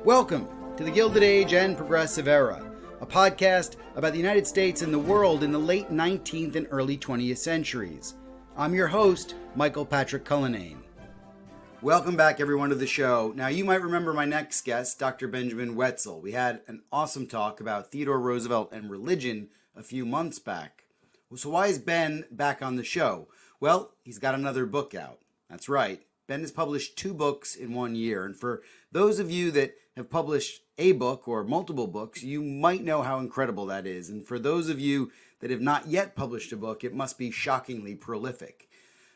Welcome to the Gilded Age and Progressive Era, a podcast about the United States and the world in the late 19th and early 20th centuries. I'm your host, Michael Patrick Cullinane. Welcome back, everyone, to the show. Now, you might remember my next guest, Dr. Benjamin Wetzel. We had an awesome talk about Theodore Roosevelt and religion a few months back. So why is Ben back on the show? Well, he's got another book out. That's right. Ben has published 2 books in 1 year. And for those of you that have published a book or multiple books, you might know how incredible that is. And for those of you that have not yet published a book, it must be shockingly prolific.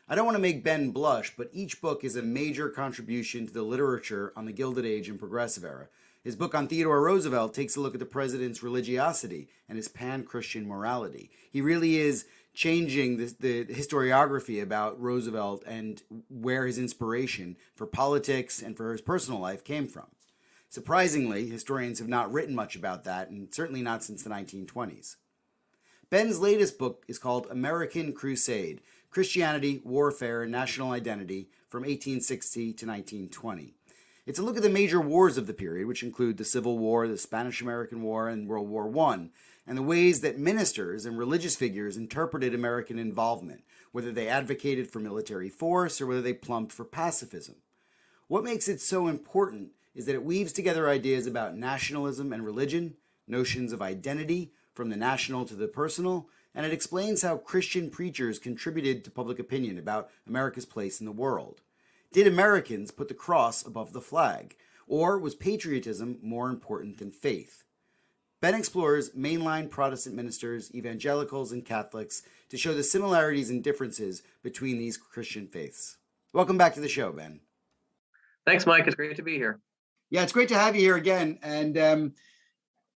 I don't want to make Ben blush, but each book is a major contribution to the literature on the Gilded Age and Progressive Era. His book on Theodore Roosevelt takes a look at the president's religiosity and his pan-Christian morality. He really is changing the historiography about Roosevelt and where his inspiration for politics and for his personal life came from. Surprisingly, historians have not written much about that, and certainly not since the 1920s. Ben's latest book is called American Crusade, Christianity, Warfare, and National Identity from 1860 to 1920. It's a look at the major wars of the period, which include the Civil War, the Spanish-American War, and World War I, and the ways that ministers and religious figures interpreted American involvement, whether they advocated for military force or whether they plumped for pacifism. What makes it so important is that it weaves together ideas about nationalism and religion, notions of identity, from the national to the personal, and it explains how Christian preachers contributed to public opinion about America's place in the world. Did Americans put the cross above the flag, or was patriotism more important than faith? Ben explores mainline Protestant ministers, evangelicals, and Catholics to show the similarities and differences between these Christian faiths. Welcome back to the show, Ben. Thanks, Mike. It's great to be here. Yeah, it's great to have you here again. And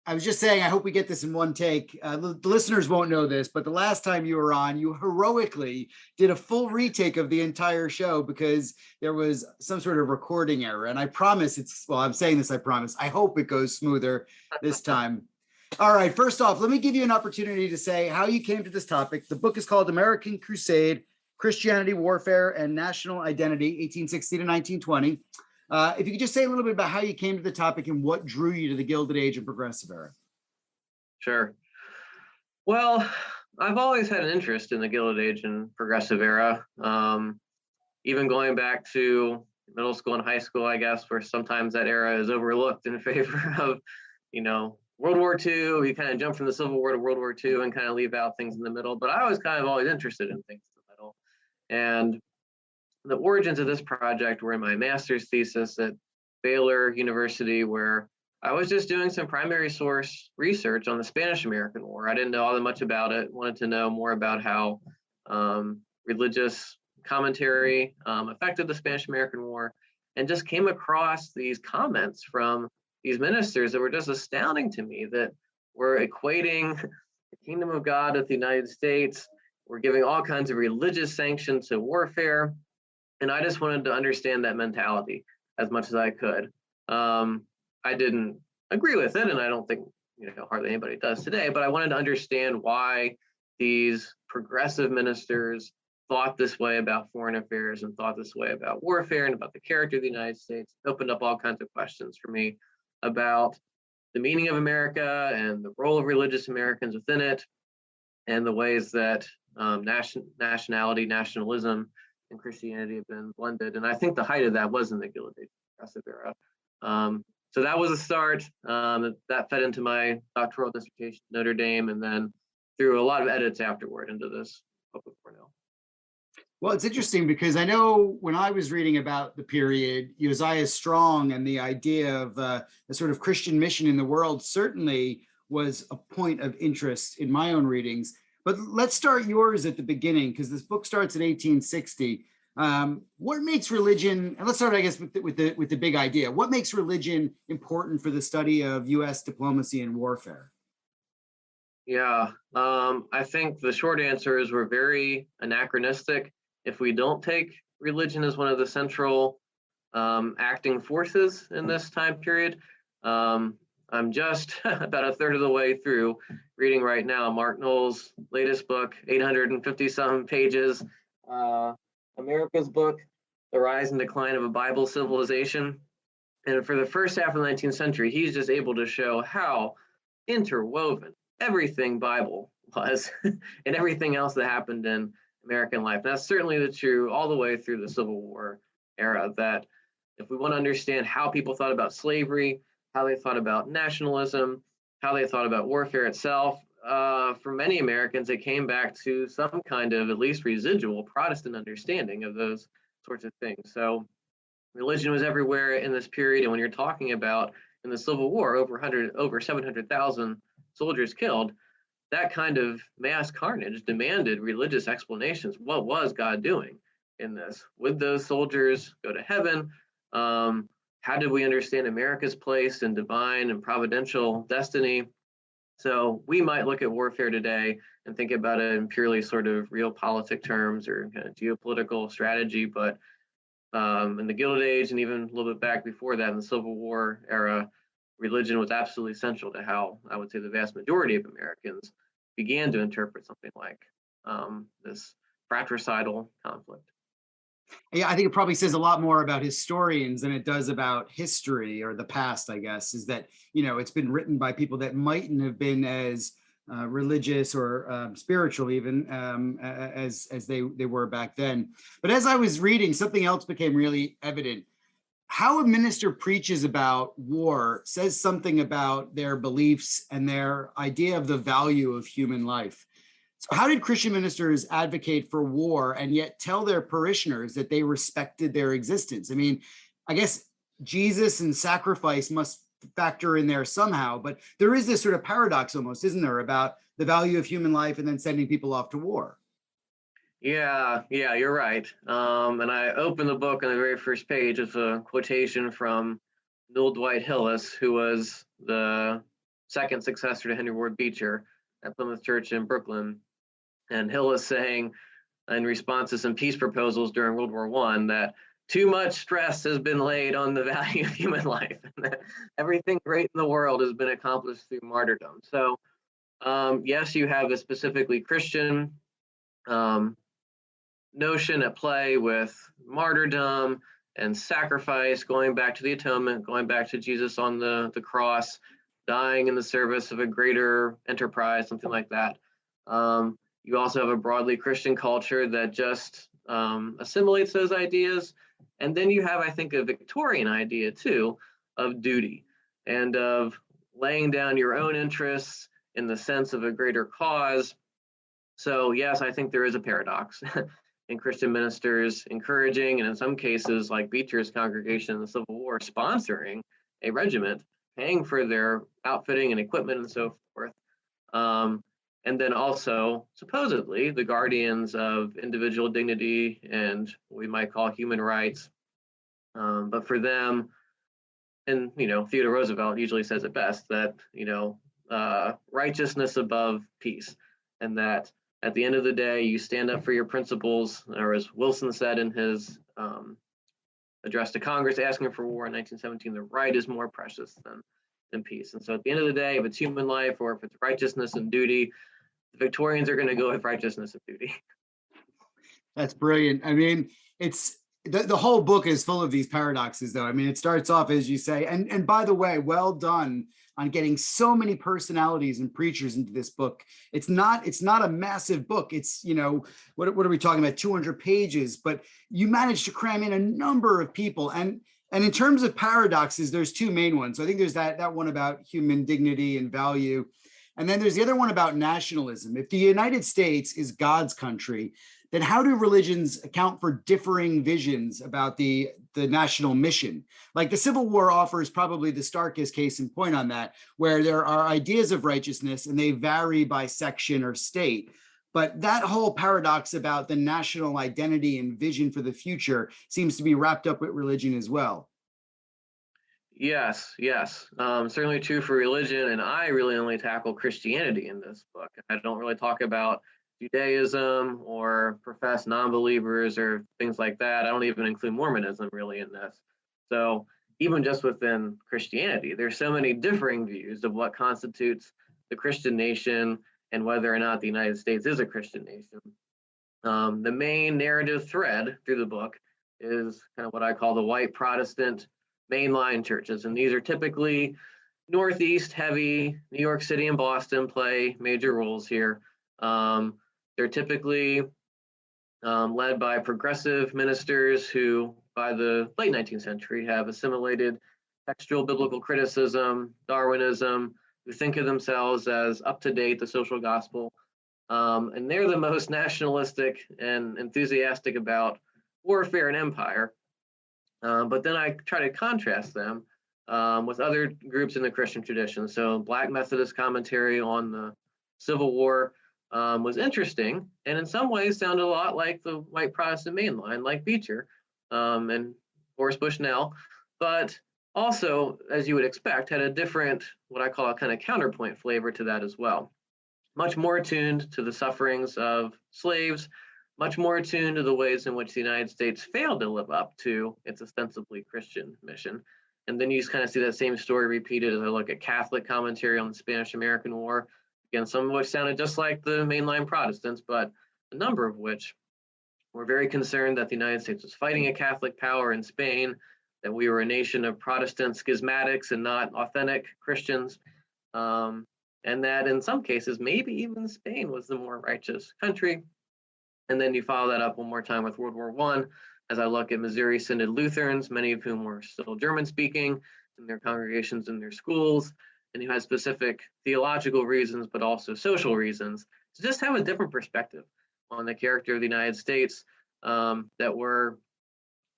I was just saying, I hope we get this in one take. The listeners won't know this, but the last time you were on, you heroically did a full retake of the entire show because there was some sort of recording error. And I promise I'm saying this, I promise. I hope it goes smoother this time. All right, first off, let me give you an opportunity to say how you came to this topic. The book is called American Crusade, Christianity, Warfare, and National Identity, 1860 to 1920. If you could just say a little bit about how you came to the topic and what drew you to the Gilded Age and Progressive Era. Sure. Well, I've always had an interest in the Gilded Age and Progressive Era, even going back to middle school and high school, I guess, where sometimes that era is overlooked in favor of, World War II. We kind of jump from the Civil War to World War II and kind of leave out things in the middle. But I was kind of always interested in things in the middle. And the origins of this project were in my master's thesis at Baylor University, where I was just doing some primary source research on the Spanish-American War. I didn't know all that much about it, wanted to know more about how religious commentary affected the Spanish-American War, and just came across these comments from these ministers that were just astounding to me, that were equating the kingdom of God with the United States, were giving all kinds of religious sanction to warfare. And I just wanted to understand that mentality as much as I could. I didn't agree with it, and I don't think hardly anybody does today, but I wanted to understand why these progressive ministers thought this way about foreign affairs and thought this way about warfare and about the character of the United States. It opened up all kinds of questions for me about the meaning of America and the role of religious Americans within it, and the ways that nationality, nationalism, and Christianity have been blended. And I think the height of that was in the Gilded Age Progressive Era. So that was a start. That fed into my doctoral dissertation at Notre Dame, and then through a lot of edits afterward into this book with Cornell. Well, it's interesting because I know when I was reading about the period, Josiah Strong and the idea of a sort of Christian mission in the world certainly was a point of interest in my own readings. But let's start yours at the beginning, because this book starts in 1860. What makes religion, and let's start, I guess, with the big idea. What makes religion important for the study of U.S. diplomacy and warfare? Yeah, I think the short answer is we're very anachronistic if we don't take religion as one of the central acting forces in this time period. I'm just about a third of the way through reading right now Mark Knoll's latest book, 850 some pages, America's book, The Rise and Decline of a Bible Civilization. And for the first half of the 19th century, he's just able to show how interwoven everything Bible was and everything else that happened in American life. And that's certainly true all the way through the Civil War era, that if we want to understand how people thought about slavery, how they thought about nationalism, how they thought about warfare itself, for many Americans, it came back to some kind of at least residual Protestant understanding of those sorts of things. So religion was everywhere in this period. And when you're talking about in the Civil War, over 700,000 soldiers killed, that kind of mass carnage demanded religious explanations. What was God doing in this? Would those soldiers go to heaven? How did we understand America's place in divine and providential destiny? So we might look at warfare today and think about it in purely sort of realpolitik terms or kind of geopolitical strategy, but in the Gilded Age and even a little bit back before that in the Civil War era, religion was absolutely essential to how I would say the vast majority of Americans began to interpret something like this fratricidal conflict. Yeah, I think it probably says a lot more about historians than it does about history or the past, I guess, is that, it's been written by people that mightn't have been as religious or spiritual even as they were back then. But as I was reading, something else became really evident. How a minister preaches about war says something about their beliefs and their idea of the value of human life. So how did Christian ministers advocate for war and yet tell their parishioners that they respected their existence? I mean, I guess Jesus and sacrifice must factor in there somehow, but there is this sort of paradox almost, isn't there, about the value of human life and then sending people off to war? Yeah, you're right. And I opened the book on the very first page with a quotation from Bill Dwight Hillis, who was the second successor to Henry Ward Beecher at Plymouth Church in Brooklyn. And Hillis saying in response to some peace proposals during World War I that too much stress has been laid on the value of human life, and that everything great in the world has been accomplished through martyrdom. So yes, you have a specifically Christian notion at play with martyrdom and sacrifice, going back to the atonement, going back to Jesus on the cross, dying in the service of a greater enterprise, something like that. You also have a broadly Christian culture that just assimilates those ideas. And then you have, I think, a Victorian idea, too, of duty and of laying down your own interests in the sense of a greater cause. So, yes, I think there is a paradox in Christian ministers encouraging, and in some cases, like Beecher's congregation in the Civil War, sponsoring a regiment, paying for their outfitting and equipment and so forth. And then also, supposedly, the guardians of individual dignity and what we might call human rights. But for them, and, Theodore Roosevelt usually says it best, that, righteousness above peace. And that at the end of the day, you stand up for your principles, or as Wilson said in his address to Congress asking for war in 1917, the right is more precious than peace. And so at the end of the day, if it's human life or if it's righteousness and duty, the Victorians are going to go with righteousness and duty. That's brilliant. I mean, it's the whole book is full of these paradoxes, though. I mean, it starts off, as you say, and by the way, well done on getting so many personalities and preachers into this book. It's not a massive book. It's, what are we talking about? 200 pages, but you managed to cram in a number of people. And in terms of paradoxes, there's two main ones. So I think there's that one about human dignity and value. And then there's the other one about nationalism. If the United States is God's country, then how do religions account for differing visions about the national mission? Like the Civil War offers probably the starkest case in point on that, where there are ideas of righteousness and they vary by section or state. But that whole paradox about the national identity and vision for the future seems to be wrapped up with religion as well. Yes. Certainly true for religion. And I really only tackle Christianity in this book. I don't really talk about Judaism or professed non-believers or things like that. I don't even include Mormonism really in this. So even just within Christianity, there's so many differing views of what constitutes the Christian nation and whether or not the United States is a Christian nation. The main narrative thread through the book is kind of what I call the white Protestant mainline churches. And these are typically Northeast heavy. New York City and Boston play major roles here. They're typically led by progressive ministers who, by the late 19th century, have assimilated textual biblical criticism, Darwinism, who think of themselves as up to date, the social gospel. And they're the most nationalistic and enthusiastic about warfare and empire. But then I try to contrast them with other groups in the Christian tradition. So Black Methodist commentary on the Civil War was interesting, and in some ways sounded a lot like the white Protestant mainline, like Beecher and Horace Bushnell, but also, as you would expect, had a different, what I call a kind of counterpoint flavor to that as well. Much more attuned to the sufferings of slaves, much more attuned to the ways in which the United States failed to live up to its ostensibly Christian mission. And then you kind of see that same story repeated as I look at Catholic commentary on the Spanish-American War. Again, some of which sounded just like the mainline Protestants, but a number of which were very concerned that the United States was fighting a Catholic power in Spain, that we were a nation of Protestant schismatics and not authentic Christians, and that in some cases, maybe even Spain was the more righteous country. And then you follow that up one more time with World War I, as I look at Missouri Synod Lutherans, many of whom were still German-speaking in their congregations and their schools, and who had specific theological reasons, but also social reasons, to just have a different perspective on the character of the United States, that were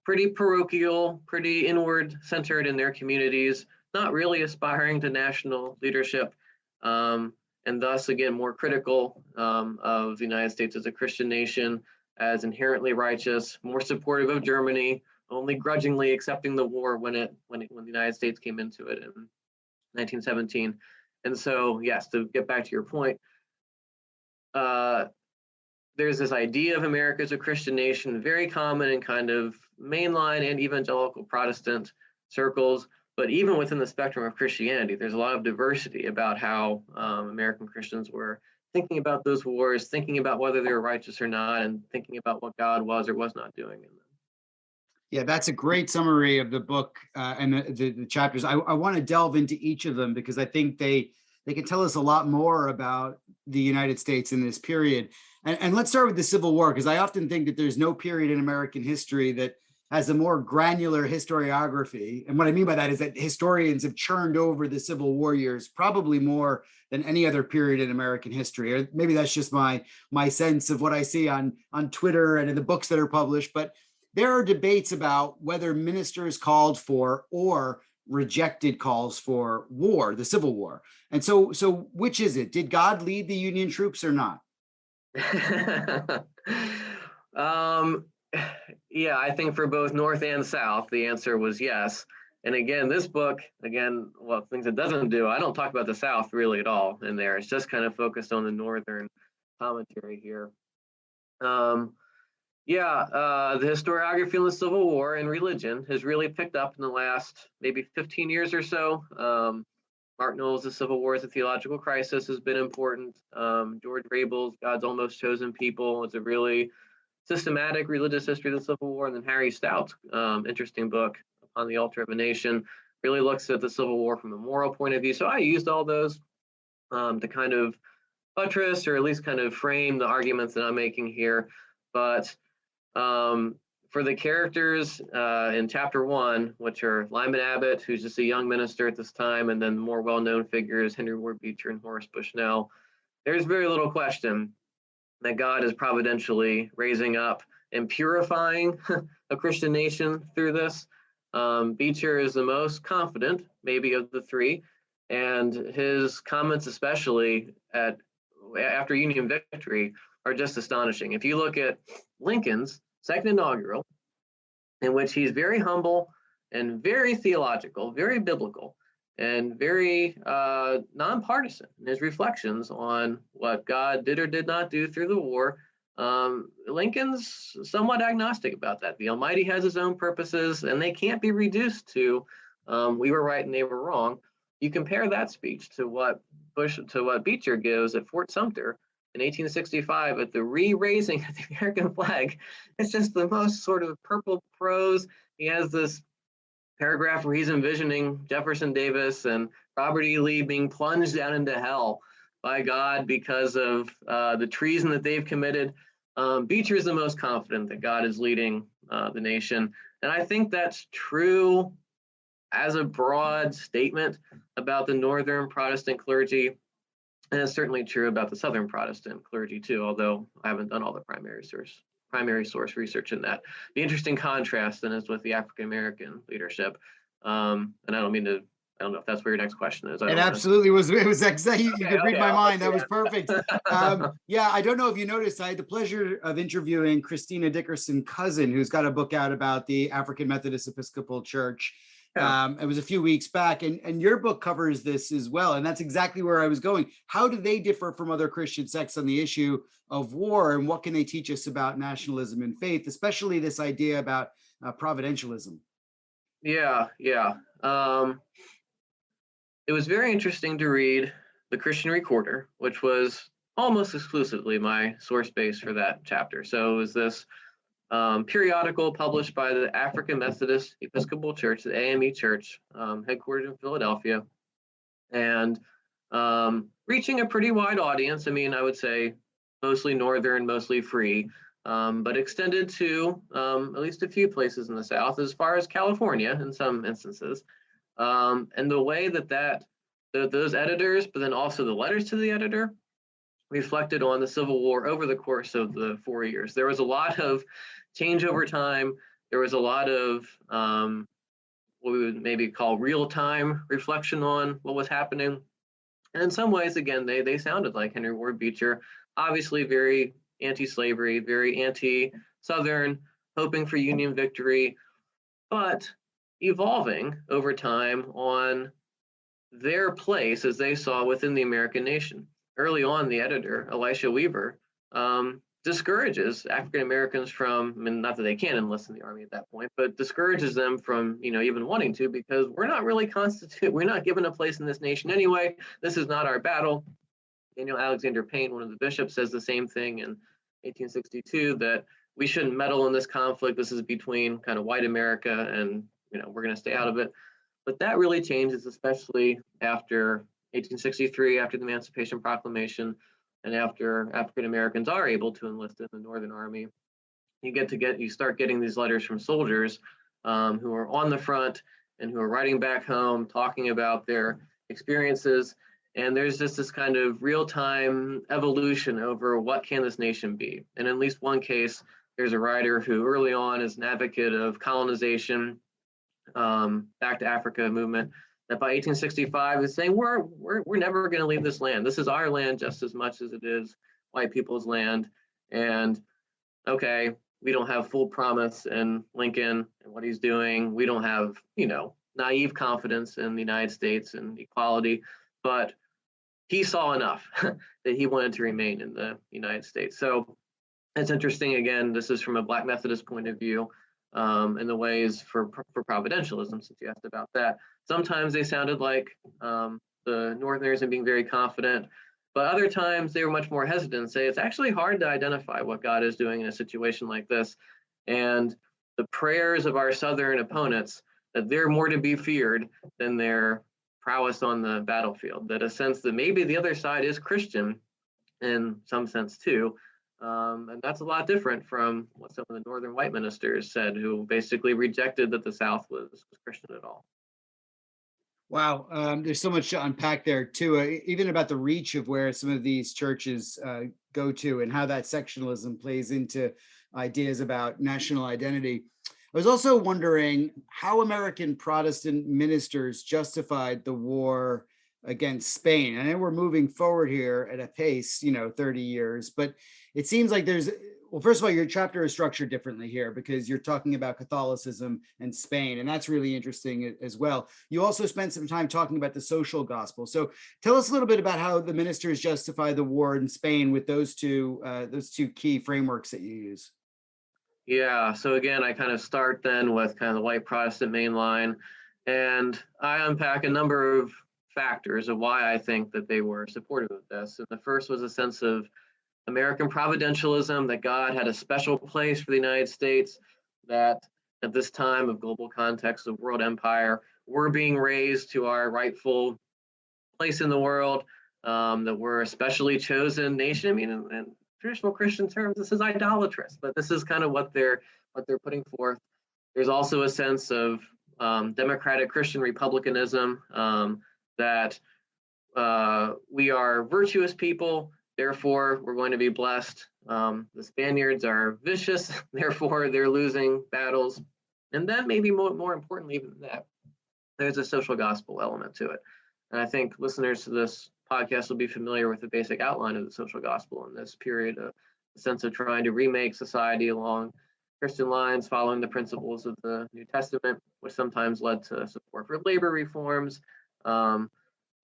pretty parochial, pretty inward-centered in their communities, not really aspiring to national leadership, and thus, again, more critical of the United States as a Christian nation, as inherently righteous, more supportive of Germany, only grudgingly accepting the war when the United States came into it in 1917. And so, yes, to get back to your point, there's this idea of America as a Christian nation, very common in kind of mainline and evangelical Protestant circles. But even within the spectrum of Christianity, there's a lot of diversity about how American Christians were thinking about those wars, thinking about whether they were righteous or not, and thinking about what God was or was not doing in them. Yeah, that's a great summary of the book and the chapters. I want to delve into each of them because I think they can tell us a lot more about the United States in this period. And let's start with the Civil War, because I often think that there's no period in American history that has a more granular historiography. And what I mean by that is that historians have churned over the Civil War years probably more than any other period in American history. Or maybe that's just my sense of what I see on Twitter and in the books that are published. But there are debates about whether ministers called for or rejected calls for war, the Civil War. And so which is it? Did God lead the Union troops or not? Yeah, I think for both North and South, the answer was yes. And again, this book, well, things it doesn't do, I don't talk about the South really at all in there. It's just kind of focused on the Northern commentary here. The historiography on the Civil War and religion has really picked up in the last maybe 15 years or so. Mark Knowles' The Civil War as a Theological Crisis has been important. George Rabel's God's Almost Chosen People is a really systematic religious history of the Civil War. And then Harry Stout's interesting book, On the Altar of a Nation, really looks at the Civil War from a moral point of view. So I used all those to kind of buttress or at least kind of frame the arguments that I'm making here. But for the characters in chapter 1, which are Lyman Abbott, who's just a young minister at this time, and then more well-known figures, Henry Ward Beecher and Horace Bushnell, there's very little question that God is providentially raising up and purifying a Christian nation through this. Beecher is the most confident, maybe, of the three, and his comments, especially after Union victory, are just astonishing. If you look at Lincoln's second inaugural, in which he's very humble and very theological, very biblical, and very nonpartisan in his reflections on what God did or did not do through the war, Lincoln's somewhat agnostic about that. The Almighty has his own purposes, and they can't be reduced to We were right and they were wrong. You compare that speech to what Beecher gives at Fort Sumter in 1865 at the re-raising of the American flag. It's just the most sort of purple prose. He has this paragraph where he's envisioning Jefferson Davis and Robert E. Lee being plunged down into hell by God because of the treason that they've committed. Beecher is the most confident that God is leading the nation. And I think that's true as a broad statement about the Northern Protestant clergy. And it's certainly true about the Southern Protestant clergy too, although I haven't done all the primary source research in that. The interesting contrast then is with the African American leadership. And I don't know if that's where your next question is. It absolutely was. It was exactly, you could read my mind. That was perfect. Yeah, I don't know if you noticed, I had the pleasure of interviewing Christina Dickerson Cousin, who's got a book out about the African Methodist Episcopal Church. It was a few weeks back, and your book covers this as well. And that's exactly where I was going. How do they differ from other Christian sects on the issue of war, and what can they teach us about nationalism and faith, especially this idea about providentialism? Yeah. It was very interesting to read the Christian Recorder, which was almost exclusively my source base for that chapter. So it was this periodical published by the African Methodist Episcopal Church, the AME Church, headquartered in Philadelphia, and reaching a pretty wide audience. I mean, I would say mostly Northern, mostly free, but extended to at least a few places in the South, as far as California in some instances. And the way that those editors, but then also the letters to the editor, reflected on the Civil War over the course of the 4 years. There was a lot of change over time. There was a lot of what we would maybe call real-time reflection on what was happening. And in some ways, again, they sounded like Henry Ward Beecher, obviously very anti-slavery, very anti-Southern, hoping for Union victory, but evolving over time on their place as they saw within the American nation. Early on, the editor, Elisha Weaver, discourages African Americans from, I mean, not that they can't enlist in the Army at that point, but discourages them from, even wanting to, because we're not really we're not given a place in this nation anyway. This is not our battle. Daniel Alexander Payne, one of the bishops, says the same thing in 1862, that we shouldn't meddle in this conflict. This is between kind of white America and, we're going to stay out of it. But that really changes, especially after 1863, after the Emancipation Proclamation, and after African Americans are able to enlist in the Northern Army. You start getting these letters from soldiers who are on the front and who are writing back home, talking about their experiences. And there's just this kind of real-time evolution over what can this nation be. And in at least one case, there's a writer who early on is an advocate of colonization, back to Africa movement, that by 1865 is saying we're never going to leave this land. This is our land just as much as it is white people's land. And okay, we don't have full promise in Lincoln and what he's doing. We don't have, naive confidence in the United States and equality, but he saw enough that he wanted to remain in the United States. So it's interesting. Again, this is from a Black Methodist point of view. In the ways for providentialism, since you asked about that. Sometimes they sounded like the Northerners and being very confident, but other times they were much more hesitant and say it's actually hard to identify what God is doing in a situation like this. And the prayers of our Southern opponents, that they're more to be feared than their prowess on the battlefield, that a sense that maybe the other side is Christian in some sense too. And that's a lot different from what some of the Northern white ministers said, who basically rejected that the South was Christian at all. Wow, there's so much to unpack there too, even about the reach of where some of these churches go to and how that sectionalism plays into ideas about national identity. I was also wondering how American Protestant ministers justified the war against Spain. I know we're moving forward here at a pace, 30 years, but it seems like first of all, your chapter is structured differently here because you're talking about Catholicism and Spain, and that's really interesting as well. You also spent some time talking about the social gospel. So tell us a little bit about how the ministers justify the war in Spain with those two key frameworks that you use. Yeah, so again, I kind of start then with kind of the white Protestant mainline, And I unpack a number of factors of why I think that they were supportive of this. And the first was a sense of American providentialism, that God had a special place for the United States, that at this time of global context of world empire, we're being raised to our rightful place in the world, that we're a specially chosen nation. I mean, in traditional Christian terms, this is idolatrous, but this is kind of what they're putting forth. There's also a sense of democratic Christian republicanism, that we are virtuous people, therefore we're going to be blessed. The Spaniards are vicious, therefore they're losing battles. And then maybe more importantly even that, there's a social gospel element to it. And I think listeners to this podcast will be familiar with the basic outline of the social gospel in this period, a sense of trying to remake society along Christian lines, following the principles of the New Testament, which sometimes led to support for labor reforms,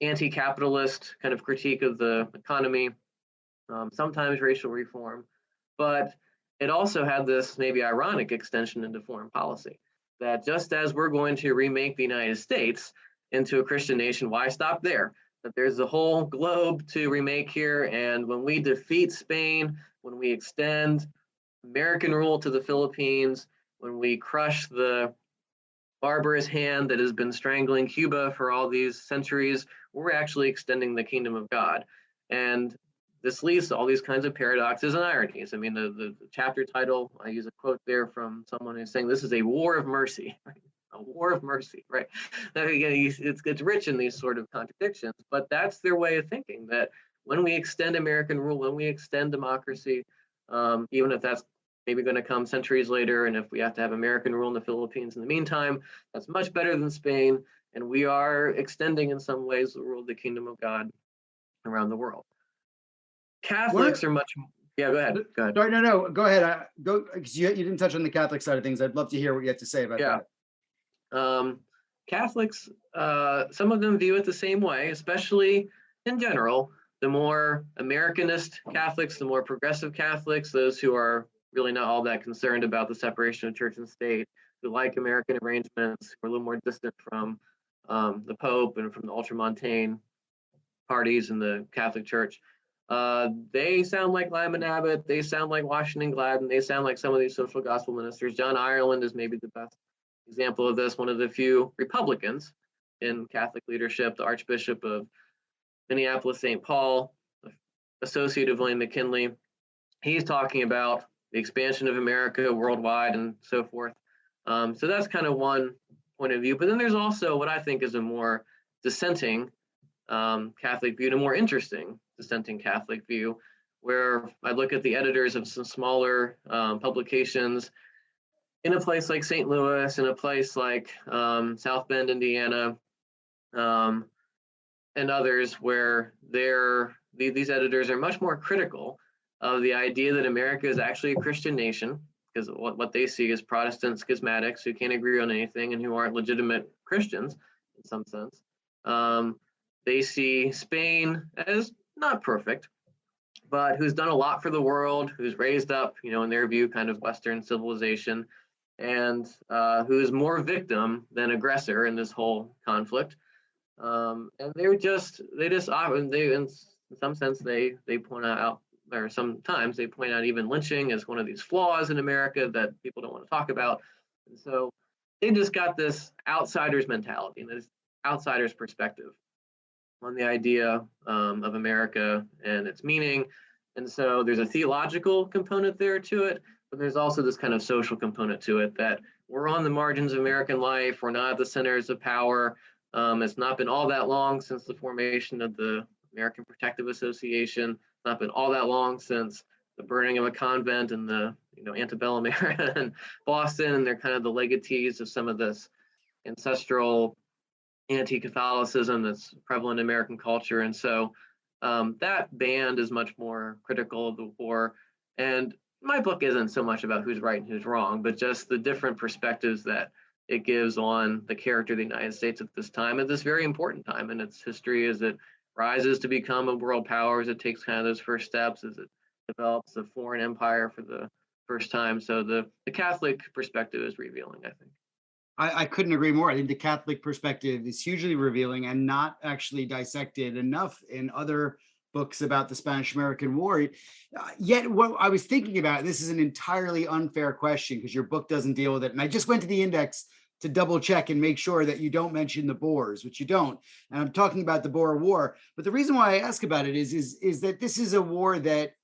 anti-capitalist kind of critique of the economy, sometimes racial reform. But it also had this maybe ironic extension into foreign policy, that just as we're going to remake the United States into a Christian nation, why stop there? That there's a whole globe to remake here. And when we defeat Spain, when we extend American rule to the Philippines, when we crush the barbarous hand that has been strangling Cuba for all these centuries, we're actually extending the kingdom of God. And this leads to all these kinds of paradoxes and ironies. I mean, the chapter title, I use a quote there from someone who's saying this is a war of mercy, right? A war of mercy, right? Again, it's rich in these sort of contradictions, but that's their way of thinking, that when we extend American rule, when we extend democracy, even if that's maybe going to come centuries later, and if we have to have American rule in the Philippines in the meantime, that's much better than Spain, and we are extending in some ways the rule of the kingdom of God around the world. Catholics are much. Yeah, go ahead. Sorry, no, go ahead. Go, because you didn't touch on the Catholic side of things. I'd love to hear what you have to say about that. Catholics, some of them view it the same way, especially in general. The more Americanist Catholics, the more progressive Catholics, those who are really not all that concerned about the separation of church and state, who like American arrangements, who are a little more distant from the Pope and from the ultramontane parties in the Catholic Church. They sound like Lyman Abbott, they sound like Washington Gladden, they sound like some of these social gospel ministers. John Ireland is maybe the best example of this, one of the few Republicans in Catholic leadership, the Archbishop of Minneapolis, St. Paul, associate of William McKinley. He's talking about the expansion of America worldwide and so forth. So that's kind of one point of view. But then there's also what I think is a more dissenting Catholic view, and a more interesting dissenting Catholic view, where I look at the editors of some smaller publications in a place like St. Louis, in a place like South Bend, Indiana, and others, where these editors are much more critical of the idea that America is actually a Christian nation, because what they see is Protestant schismatics who can't agree on anything and who aren't legitimate Christians in some sense. They see Spain as not perfect, but who's done a lot for the world, who's raised up, in their view, kind of Western civilization, and who's more victim than aggressor in this whole conflict. And in some sense, they point out, or sometimes they point out even lynching as one of these flaws in America that people don't want to talk about. And so they just got this outsider's mentality and this outsider's perspective on the idea of America and its meaning. And so there's a theological component there to it, but there's also this kind of social component to it, that we're on the margins of American life. We're not at the centers of power. It's not been all that long since the formation of the American Protective Association. It's not been all that long since the burning of a convent in the antebellum era in Boston, and they're kind of the legatees of some of this ancestral anti-Catholicism that's prevalent in American culture. And so that band is much more critical of the war. And my book isn't so much about who's right and who's wrong, but just the different perspectives that it gives on the character of the United States at this time, at this very important time in its history, as it rises to become a world power, as it takes kind of those first steps, as it develops a foreign empire for the first time. So the Catholic perspective is revealing, I think. I couldn't agree more. I think the Catholic perspective is hugely revealing and not actually dissected enough in other books about the Spanish-American War. Yet what I was thinking about, this is an entirely unfair question because your book doesn't deal with it. And I just went to the index to double check and make sure that you don't mention the Boers, which you don't. And I'm talking about the Boer War. But the reason why I ask about it is that this is a war that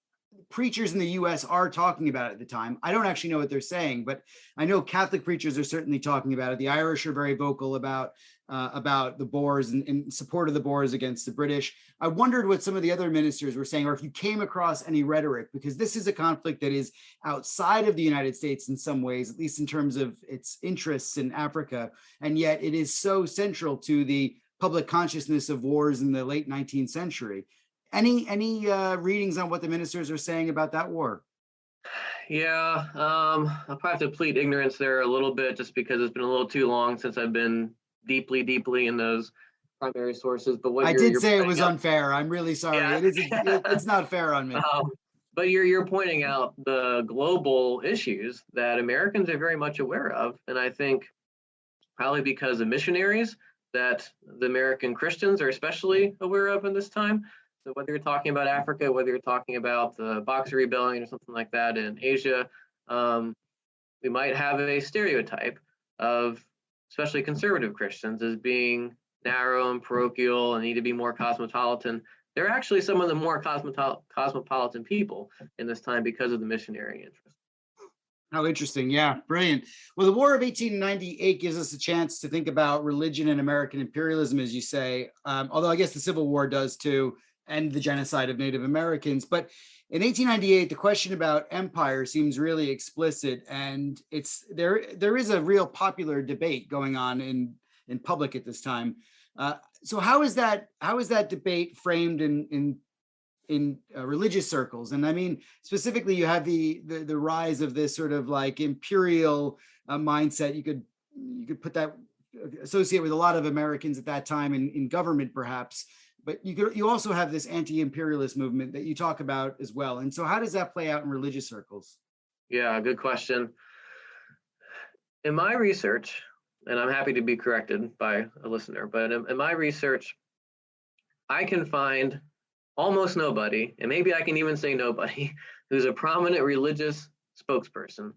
preachers in the US are talking about at the time. I don't actually know what they're saying, but I know Catholic preachers are certainly talking about it. The Irish are very vocal about the Boers and in support of the Boers against the British. I wondered what some of the other ministers were saying, or if you came across any rhetoric, because this is a conflict that is outside of the United States in some ways, at least in terms of its interests in Africa, and yet it is so central to the public consciousness of wars in the late 19th century. Any readings on what the ministers are saying about that war? Yeah, I'll probably have to plead ignorance there a little bit just because it's been a little too long since I've been deeply in those primary sources. But what I you're did say it was out, unfair. I'm really sorry. yeah. It's not fair on me. But you're pointing out the global issues that Americans are very much aware of, and I think probably because of missionaries that the American Christians are especially aware of in this time. So whether you're talking about Africa, whether you're talking about the Boxer Rebellion or something like that in Asia, we might have a stereotype of especially conservative Christians as being narrow and parochial and need to be more cosmopolitan. They're actually some of the more cosmopolitan people in this time because of the missionary interest. How interesting. Yeah, brilliant. Well, the War of 1898 gives us a chance to think about religion and American imperialism, as you say, although I guess the Civil War does too, and the genocide of Native Americans. But in 1898, the question about empire seems really explicit, and there is a real popular debate going on in public at this time. So how is that debate framed in religious circles? And I mean, specifically, you have the rise of this sort of like imperial mindset. You could put that associate with a lot of Americans at that time in government, perhaps. But you also have this anti-imperialist movement that you talk about as well. And so how does that play out in religious circles? Yeah, good question. In my research, and I'm happy to be corrected by a listener, but in my research, I can find almost nobody, and maybe I can even say nobody, who's a prominent religious spokesperson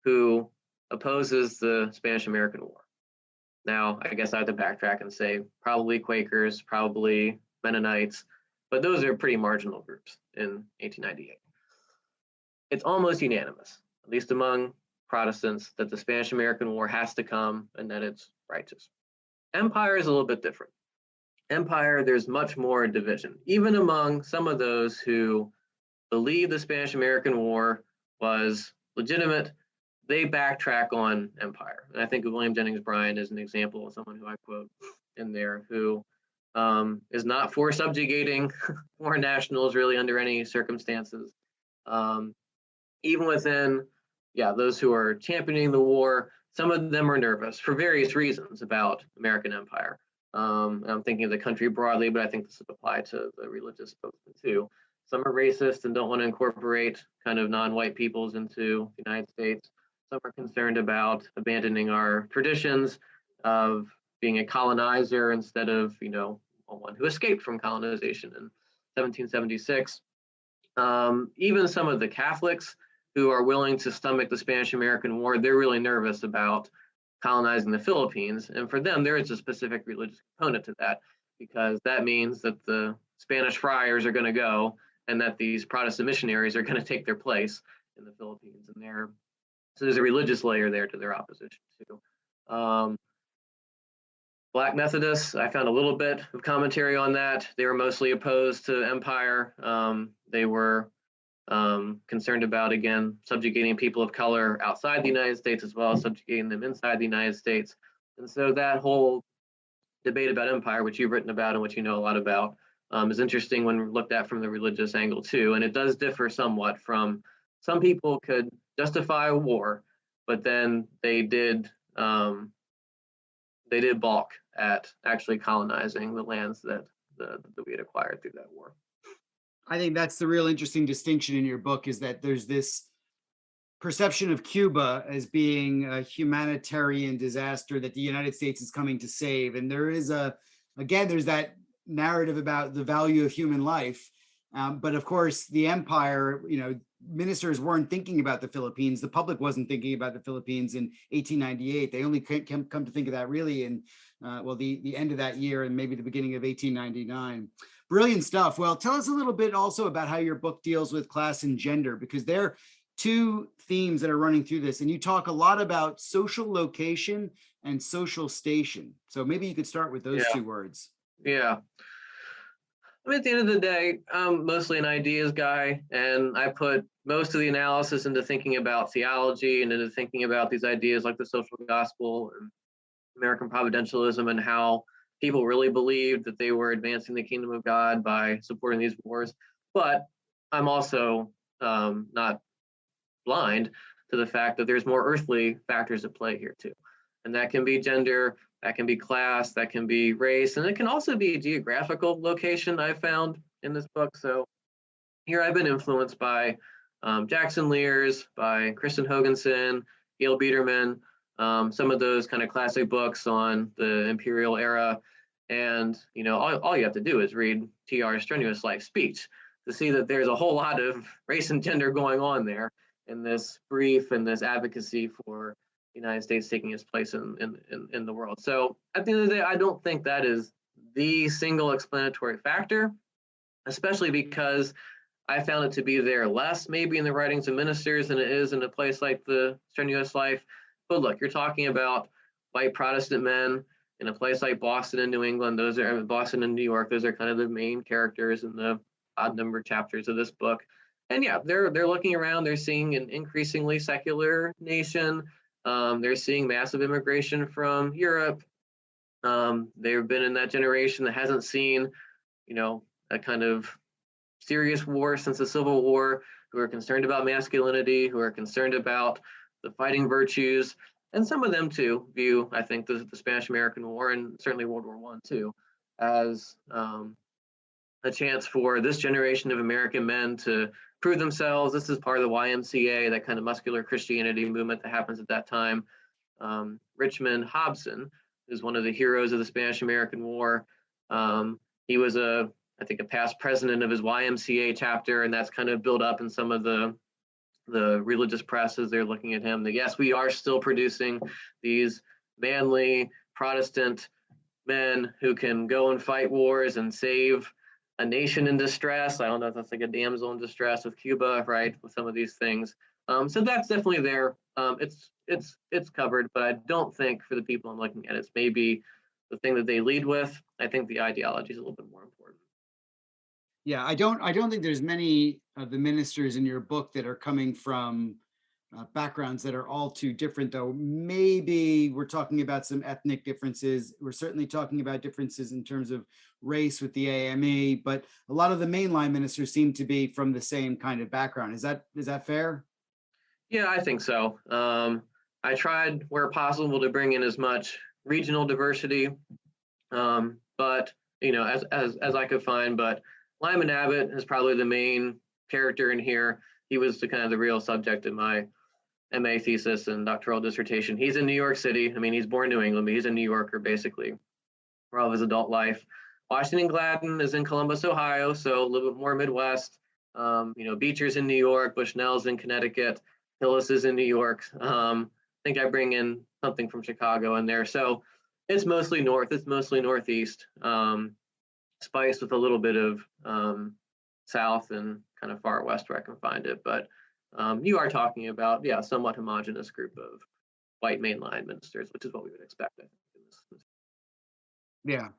who opposes the Spanish-American War. Now, I guess I have to backtrack and say probably Quakers, probably Mennonites, but those are pretty marginal groups in 1898. It's almost unanimous, at least among Protestants, that the Spanish-American War has to come and that it's righteous. Empire is a little bit different. Empire, there's much more division, even among some of those who believe the Spanish-American War was legitimate. They backtrack on empire. And I think of William Jennings Bryan as an example of someone who I quote in there, who is not for subjugating foreign nationals really under any circumstances. Even within, those who are championing the war, some of them are nervous for various reasons about American empire. I'm thinking of the country broadly, but I think this would apply to the religious spokesman too. Some are racist and don't want to incorporate kind of non-white peoples into the United States. Some are concerned about abandoning our traditions of being a colonizer instead of, one who escaped from colonization in 1776. Even some of the Catholics who are willing to stomach the Spanish-American War, they're really nervous about colonizing the Philippines. And for them, there is a specific religious component to that, because that means that the Spanish friars are going to go and that these Protestant missionaries are going to take their place in the Philippines. And so there's a religious layer there to their opposition too. Black Methodists, I found a little bit of commentary on that. They were mostly opposed to empire. They were concerned about, again, subjugating people of color outside the United States as well as subjugating them inside the United States. And so that whole debate about empire, which you've written about and which you know a lot about, is interesting when looked at from the religious angle too. And it does differ somewhat from, some people could justify a war, but then they did balk at actually colonizing the lands that we had acquired through that war. I think that's the real interesting distinction in your book, is that there's this perception of Cuba as being a humanitarian disaster that the United States is coming to save. And there is there's that narrative about the value of human life. But of course, the empire, ministers weren't thinking about the Philippines. The public wasn't thinking about the Philippines in 1898. They only come to think of that really in, the end of that year and maybe the beginning of 1899. Brilliant stuff. Well, tell us a little bit also about how your book deals with class and gender, because they're two themes that are running through this. And you talk a lot about social location and social station. So maybe you could start with those two words. Yeah. I mean, at the end of the day, I'm mostly an ideas guy, and I put most of the analysis into thinking about theology and into thinking about these ideas like the social gospel and American providentialism and how people really believed that they were advancing the kingdom of God by supporting these wars. But I'm also not blind to the fact that there's more earthly factors at play here too. And that can be gender, that can be class, that can be race, and it can also be geographical location, I found in this book. So here I've been influenced by Jackson Lears, by Kristin Hoganson, Gail Biederman, some of those kind of classic books on the imperial era. And, all you have to do is read T.R. Strenuous Life speech to see that there's a whole lot of race and gender going on there in this brief and this advocacy for the United States taking its place in the world. So at the end of the day, I don't think that is the single explanatory factor, especially because I found it to be there less maybe in the writings of ministers than it is in a place like the Strenuous Life. But look, you're talking about white Protestant men in a place like Boston and New England. Boston and New York. Those are kind of the main characters in the odd numbered chapters of this book. And yeah, they're looking around. They're seeing an increasingly secular nation. They're seeing massive immigration from Europe. They've been in that generation that hasn't seen, a kind of serious war since the Civil War, who are concerned about masculinity, who are concerned about the fighting virtues. And some of them, too, view, I think, the Spanish-American War and certainly World War I, too, as a chance for this generation of American men to prove themselves. This is part of the YMCA, that kind of muscular Christianity movement that happens at that time. Richmond Hobson is one of the heroes of the Spanish-American War. He was a past president of his YMCA chapter, and that's kind of built up in some of the religious press as they're looking at him. That yes, we are still producing these manly Protestant men who can go and fight wars and save a nation in distress. I don't know if that's like a damsel in distress with Cuba, right? With some of these things. So that's definitely there. It's covered, but I don't think for the people I'm looking at, it's maybe the thing that they lead with. I think the ideology is a little bit more important. Yeah, I don't think there's many of the ministers in your book that are coming from backgrounds that are all too different, though. Maybe we're talking about some ethnic differences. We're certainly talking about differences in terms of race with the AME, but a lot of the mainline ministers seem to be from the same kind of background. Is that fair? Yeah, I think so. I tried where possible to bring in as much regional diversity, but as I could find. But Lyman Abbott is probably the main character in here. He was the real subject of my MA thesis and doctoral dissertation. He's in New York City. I mean, he's born in New England, but he's a New Yorker basically for all of his adult life. Washington Gladden is in Columbus, Ohio, so a little bit more Midwest. Beecher's in New York, Bushnell's in Connecticut, Hillis is in New York. I think I bring in something from Chicago in there. So it's mostly north, it's mostly northeast, spiced with a little bit of south and kind of far west where I can find it. But you are talking about, a somewhat homogenous group of white mainline ministers, which is what we would expect, I think, in this. Yeah.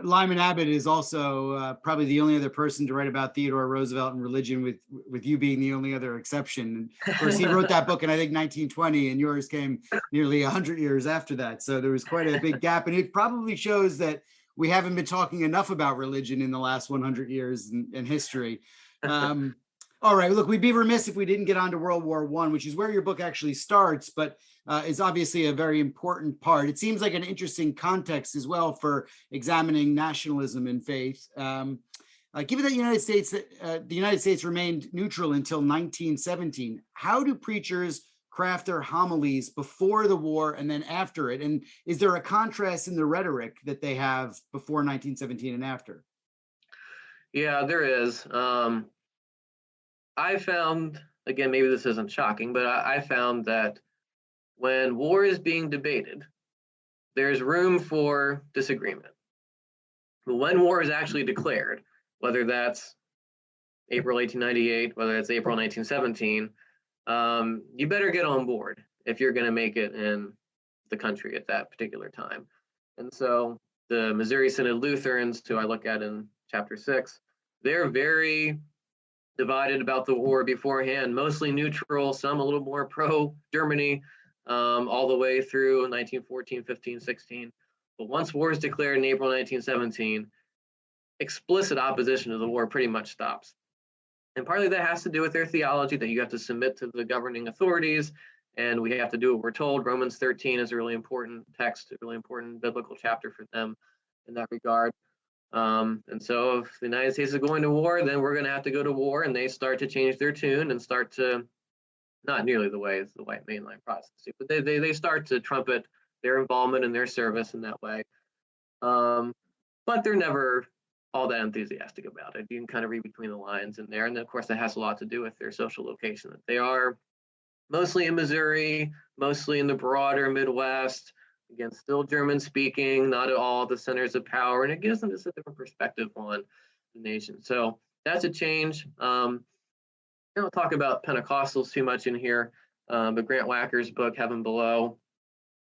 Lyman Abbott is also probably the only other person to write about Theodore Roosevelt and religion, with you being the only other exception. And of course, he wrote that book in, I think, 1920, and yours came nearly 100 years after that. So there was quite a big gap. And it probably shows that we haven't been talking enough about religion in the last 100 years in history. All right, look, we'd be remiss if we didn't get on to World War I, which is where your book actually starts, but is obviously a very important part. It seems like an interesting context as well for examining nationalism and faith. Given that the United States remained neutral until 1917, how do preachers craft their homilies before the war and then after it? And is there a contrast in the rhetoric that they have before 1917 and after? Yeah, there is. I found, again, maybe this isn't shocking, but I found that when war is being debated, there's room for disagreement. But when war is actually declared, whether that's April 1898, whether it's April 1917, you better get on board if you're going to make it in the country at that particular time. And so the Missouri Synod Lutherans, who I look at in chapter 6, they're very divided about the war beforehand, mostly neutral, some a little more pro-Germany, all the way through 1914, 15, 16. But once war is declared in April 1917, explicit opposition to the war pretty much stops. And partly that has to do with their theology, that you have to submit to the governing authorities, and we have to do what we're told. Romans 13 is a really important text, a really important biblical chapter for them in that regard. And so if the United States is going to war, then we're going to have to go to war, and they start to change their tune and start to, not nearly the way as the white mainline Protestants, but they start to trumpet their involvement in their service in that way. But they're never all that enthusiastic about it. You can kind of read between the lines in there. And of course, that has a lot to do with their social location. That they are mostly in Missouri, mostly in the broader Midwest, again, still German speaking, not at all the centers of power. And it gives them just a different perspective on the nation. So that's a change. I don't talk about Pentecostals too much in here, but Grant Wacker's book, Heaven Below,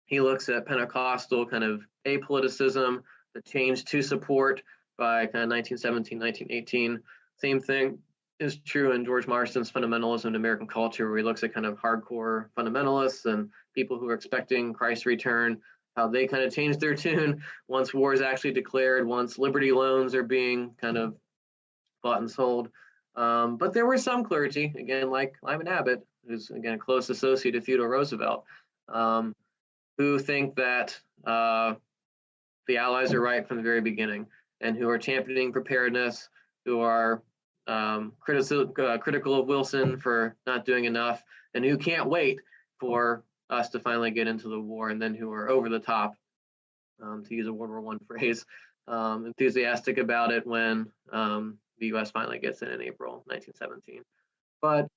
he looks at Pentecostal kind of apoliticism, the change to support by kind of 1917, 1918. Same thing is true in George Marsden's Fundamentalism in American Culture, where he looks at kind of hardcore fundamentalists and people who are expecting Christ's return, how they kind of change their tune once war is actually declared, once liberty loans are being kind of bought and sold. But there were some clergy, again, like Lyman Abbott, who's, again, a close associate of Theodore Roosevelt, who think that the Allies are right from the very beginning, and who are championing preparedness, who are critical of Wilson for not doing enough, and who can't wait for us to finally get into the war, and then who are over the top, to use a World War I phrase, enthusiastic about it when the U.S. finally gets in April 1917. But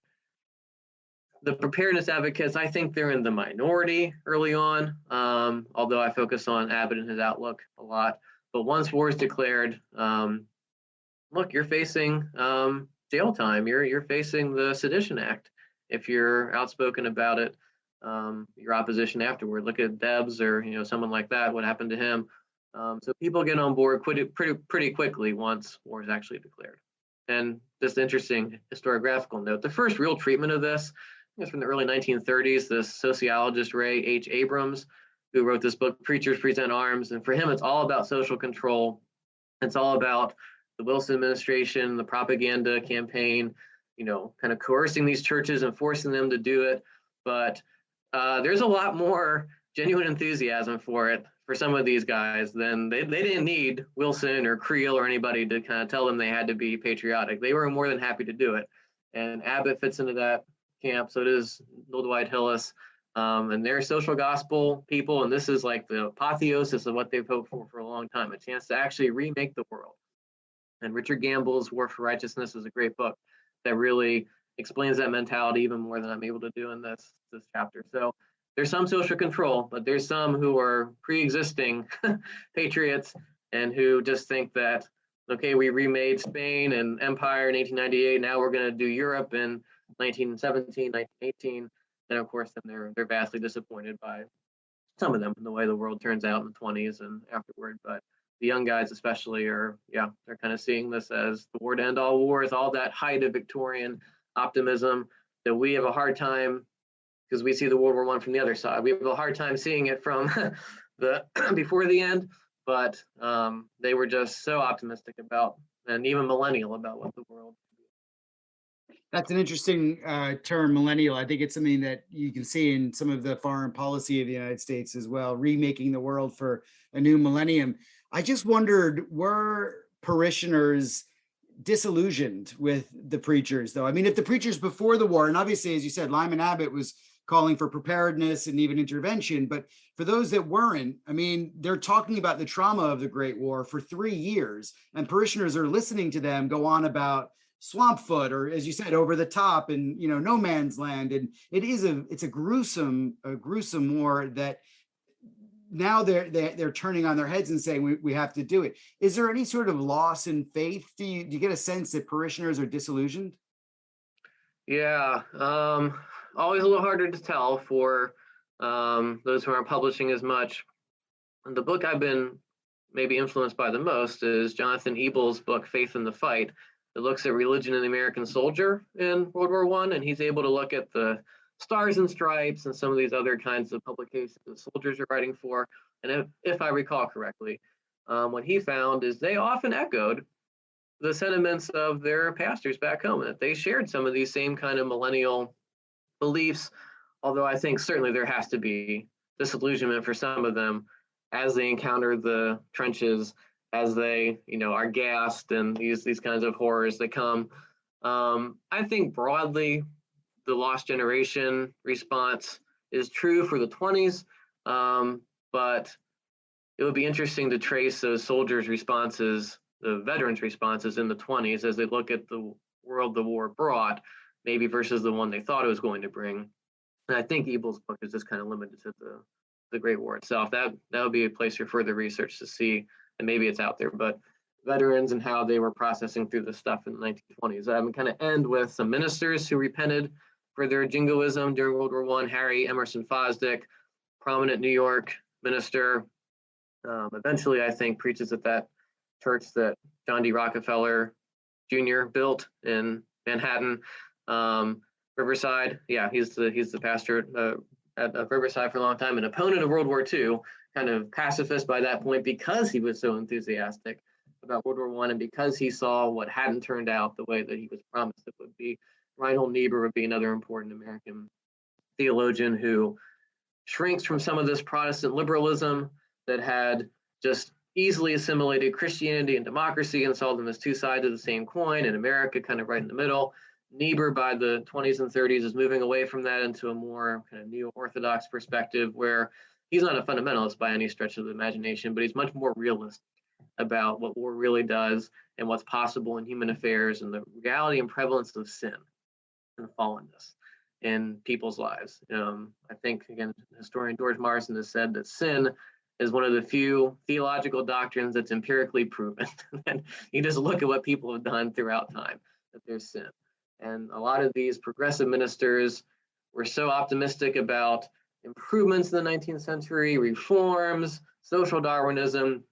the preparedness advocates, I think they're in the minority early on, although I focus on Abbott and his outlook a lot. But once war is declared, look, you're facing jail time. You're facing the Sedition Act if you're outspoken about it. Your opposition afterward. Look at Debs or someone like that. What happened to him? So people get on board pretty quickly once war is actually declared. And just interesting historiographical note: the first real treatment of this is from the early 1930s. This sociologist Ray H. Abrams, who wrote this book, Preachers Present Arms. And for him, it's all about social control. It's all about the Wilson administration, the propaganda campaign, kind of coercing these churches and forcing them to do it. But there's a lot more genuine enthusiasm for it for some of these guys than they didn't need Wilson or Creel or anybody to kind of tell them they had to be patriotic. They were more than happy to do it. And Abbott fits into that camp. So does Bill Dwight Hillis. And they're social gospel people, and this is like the apotheosis of what they've hoped for a long time, a chance to actually remake the world. And Richard Gamble's War for Righteousness is a great book that really explains that mentality even more than I'm able to do in this chapter. So there's some social control, but there's some who are pre-existing patriots and who just think that, okay, we remade Spain and Empire in 1898, now we're going to do Europe in 1917, 1918. And of course, then they're vastly disappointed by some of them in the way the world turns out in the 20s and afterward. But the young guys especially they're kind of seeing this as the war to end all wars, all that height of Victorian optimism that we have a hard time, because we see the World War I from the other side. We have a hard time seeing it from the before the end, but they were just so optimistic about, and even millennial about, what the world. That's an interesting term, millennial. I think it's something that you can see in some of the foreign policy of the United States as well, remaking the world for a new millennium. I just wondered, were parishioners disillusioned with the preachers, though? I mean, if the preachers before the war, and obviously, as you said, Lyman Abbott was calling for preparedness and even intervention, but for those that weren't, I mean, they're talking about the trauma of the Great War for 3 years, and parishioners are listening to them go on about Swampfoot, or as you said, Over the Top, and No Man's Land, and it's a gruesome war that now they're turning on their heads and saying we have to do it. Is there any sort of loss in faith? Do you get a sense that parishioners are disillusioned? Yeah, always a little harder to tell for those who aren't publishing as much. And the book I've been maybe influenced by the most is Jonathan Ebel's book, Faith in the Fight. It looks at religion in the American soldier in World War I, and he's able to look at the Stars and Stripes and some of these other kinds of publications that soldiers are writing for. And if I recall correctly, what he found is they often echoed the sentiments of their pastors back home, that they shared some of these same kind of millennial beliefs, although I think certainly there has to be disillusionment for some of them as they encounter the trenches, as they are gassed and these kinds of horrors that come. I think broadly the lost generation response is true for the 20s, but it would be interesting to trace those soldiers' responses, the veterans' responses in the 20s as they look at the world the war brought, maybe versus the one they thought it was going to bring. And I think Ebel's book is just kind of limited to the Great War itself. That would be a place for further research to see, and maybe it's out there, but veterans and how they were processing through this stuff in the 1920s. I'm going to end with some ministers who repented for their jingoism during World War I. Harry Emerson Fosdick, prominent New York minister, eventually I think preaches at that church that John D. Rockefeller Jr. built in Manhattan. Riverside, yeah, he's the pastor at Riverside for a long time, an opponent of World War II, kind of pacifist by that point because he was so enthusiastic about World War I and because he saw what hadn't turned out the way that he was promised it would be. Reinhold Niebuhr would be another important American theologian who shrinks from some of this Protestant liberalism that had just easily assimilated Christianity and democracy and saw them as two sides of the same coin, and America kind of right in the middle. Niebuhr by the 20s and 30s is moving away from that into a more kind of neo-Orthodox perspective where he's not a fundamentalist by any stretch of the imagination, but he's much more realistic about what war really does and what's possible in human affairs and the reality and prevalence of sin and fallenness in people's lives. I think, again, historian George Morrison has said that sin is one of the few theological doctrines that's empirically proven. And you just look at what people have done throughout time, that there's sin. And a lot of these progressive ministers were so optimistic about improvements in the 19th century, reforms, social Darwinism,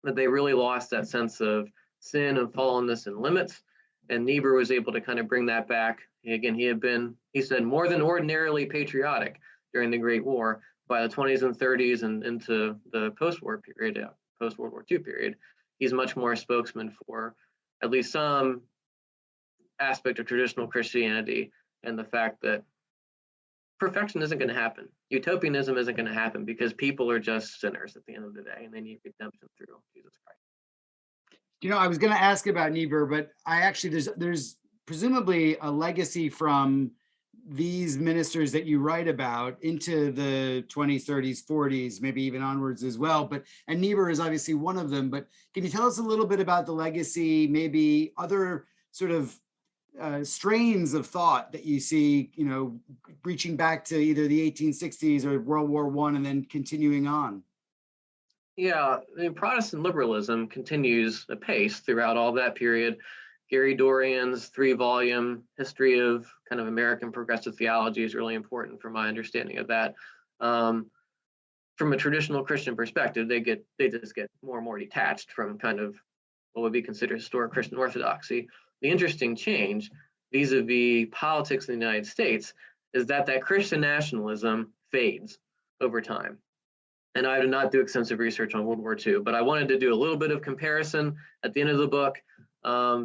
that they really lost that sense of sin and fallenness and limits. And Niebuhr was able to kind of bring that back. Again, he said, more than ordinarily patriotic during the Great War. By the 20s and 30s and into the post-war period, post-World War II period, he's much more a spokesman for at least some aspect of traditional Christianity and the fact that perfection isn't going to happen. Utopianism isn't going to happen because people are just sinners at the end of the day and they need redemption through Jesus Christ. I was going to ask about Niebuhr, but I actually, there's presumably a legacy from these ministers that you write about into the 20s, 30s, 40s, maybe even onwards as well. And Niebuhr is obviously one of them, but can you tell us a little bit about the legacy, maybe other sort of strains of thought that you see, reaching back to either the 1860s or World War I and then continuing on? Yeah, Protestant liberalism continues apace throughout all that period. Gary Dorian's 3-volume history of kind of American progressive theology is really important for my understanding of that. From a traditional Christian perspective, they just get more and more detached from kind of what would be considered historic Christian orthodoxy. The interesting change vis-a-vis politics in the United States is that Christian nationalism fades over time. And I did not do extensive research on World War II, but I wanted to do a little bit of comparison at the end of the book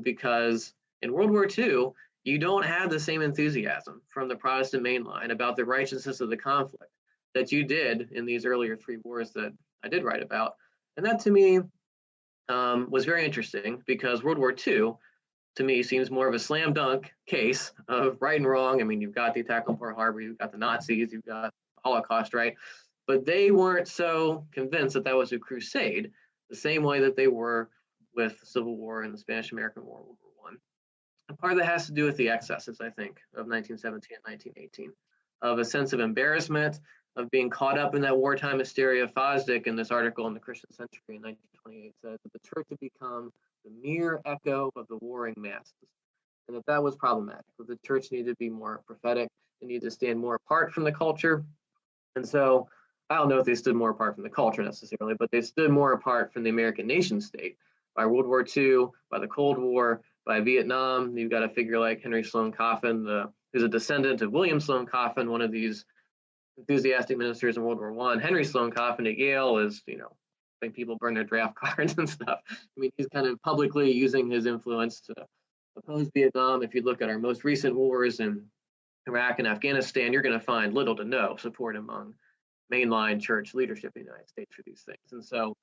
because in World War II, you don't have the same enthusiasm from the Protestant mainline about the righteousness of the conflict that you did in these earlier 3 wars that I did write about. And that to me was very interesting because World War II to me, seems more of a slam dunk case of right and wrong. I mean, you've got the attack on Pearl Harbor, you've got the Nazis, you've got the Holocaust, right? But they weren't so convinced that that was a crusade, the same way that they were with the Civil War and the Spanish-American War, World War One. And part of that has to do with the excesses, I think, of 1917 and 1918, of a sense of embarrassment, of being caught up in that wartime hysteria. Fosdick, in this article in the Christian Century in 1928, said that the church had become the mere echo of the warring masses, and that was problematic. That the church needed to be more prophetic, it needed to stand more apart from the culture. And so I don't know if they stood more apart from the culture necessarily, but they stood more apart from the American nation state by World War II, by the Cold War, by Vietnam. You've got a figure like Henry Sloane Coffin, who's a descendant of William Sloane Coffin, one of these enthusiastic ministers in World War I. Henry Sloane Coffin at Yale is, I think people burn their draft cards and stuff. I mean, he's kind of publicly using his influence to oppose Vietnam. If you look at our most recent wars in Iraq and Afghanistan, you're going to find little to no support among mainline church leadership in the United States for these things. And so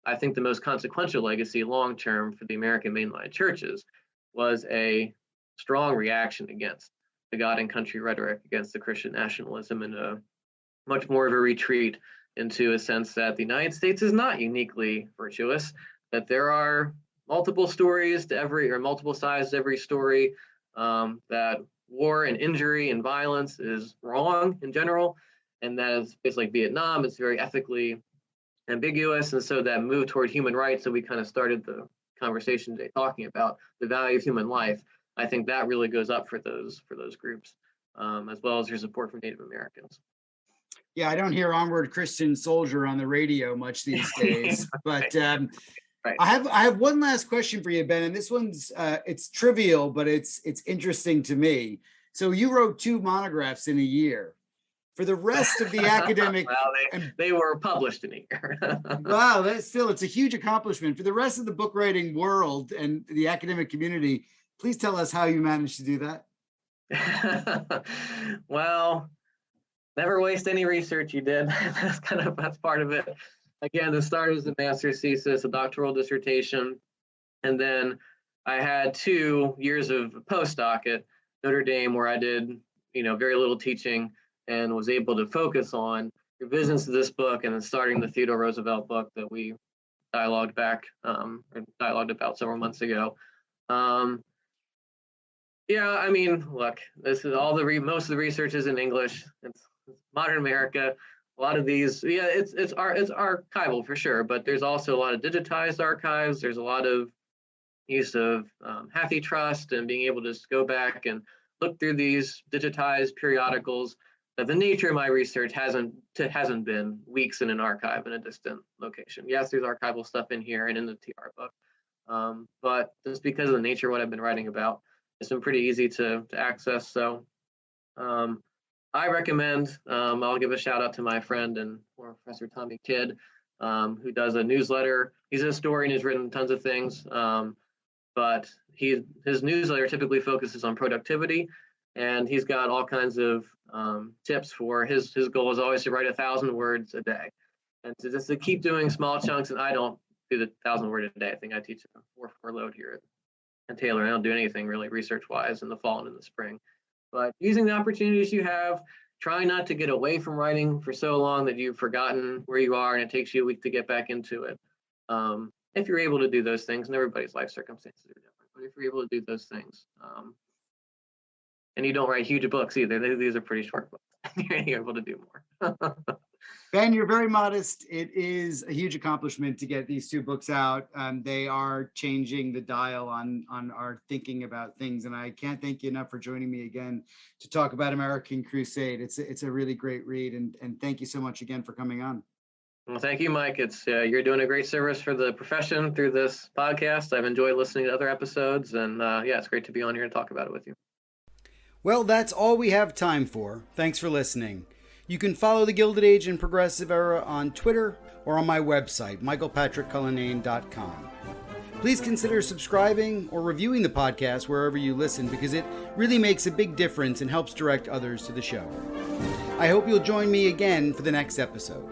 I think the most consequential legacy long-term for the American mainline churches was a strong reaction against the God and country rhetoric, against the Christian nationalism, and a much more of a retreat into a sense that the United States is not uniquely virtuous, that there are multiple stories to every, or multiple sides to every story, that war and injury and violence is wrong in general, and that is it's like Vietnam, it's very ethically ambiguous. And so that move toward human rights that we kind of started the conversation today talking about, the value of human life, I think that really goes up for those groups, as well as your support from Native Americans. Yeah, I don't hear "Onward, Christian Soldier" on the radio much these days. But right. I have one last question for you, Ben, and this one's it's trivial, but it's interesting to me. So you wrote 2 monographs in a year. For the rest of the academic, well, they were published in a year. Wow, it's a huge accomplishment. For the rest of the book writing world and the academic community, please tell us how you managed to do that. Well, never waste any research you did. That's part of it. Again, the start was a master's thesis, a doctoral dissertation, and then I had 2 years of postdoc at Notre Dame where I did, very little teaching and was able to focus on revisions to this book and then starting the Theodore Roosevelt book that we dialogued about several months ago. Yeah, I mean, look, this is all most of the research is in English. It's modern America. A lot of these, yeah, it's archival for sure, but there's also a lot of digitized archives. There's a lot of use of HathiTrust and being able to just go back and look through these digitized periodicals. But the nature of my research hasn't been weeks in an archive in a distant location. Yes, there's archival stuff in here and in the TR book, but just because of the nature of what I've been writing about, it's been pretty easy to access. So I recommend, I'll give a shout out to my friend and former Professor Tommy Kidd, who does a newsletter. He's a historian, he's written tons of things, but his newsletter typically focuses on productivity, and he's got all kinds of tips for his goal is always to write 1,000 words a day, and to keep doing small chunks. And I don't do the 1,000 word a day. I think I teach a 4-4 load here at Taylor. I don't do anything really research wise in the fall and in the spring, but using the opportunities you have, trying not to get away from writing for so long that you've forgotten where you are and it takes you a week to get back into it. If you're able to do those things, and everybody's life circumstances are different, but if you're able to do those things, and you don't write huge books either, these are pretty short books, you're able to do more. Ben, you're very modest. It is a huge accomplishment to get these 2 books out. They are changing the dial on our thinking about things, and I can't thank you enough for joining me again to talk about American Crusade. It's a really great read, and thank you so much again for coming on. Well, thank you, Mike. It's you're doing a great service for the profession through this podcast. I've enjoyed listening to other episodes, and yeah, it's great to be on here and talk about it with you. Well, that's all we have time for. Thanks for listening. You can follow the Gilded Age and Progressive Era on Twitter or on my website, michaelpatrickcullinane.com. Please consider subscribing or reviewing the podcast wherever you listen, because it really makes a big difference and helps direct others to the show. I hope you'll join me again for the next episode.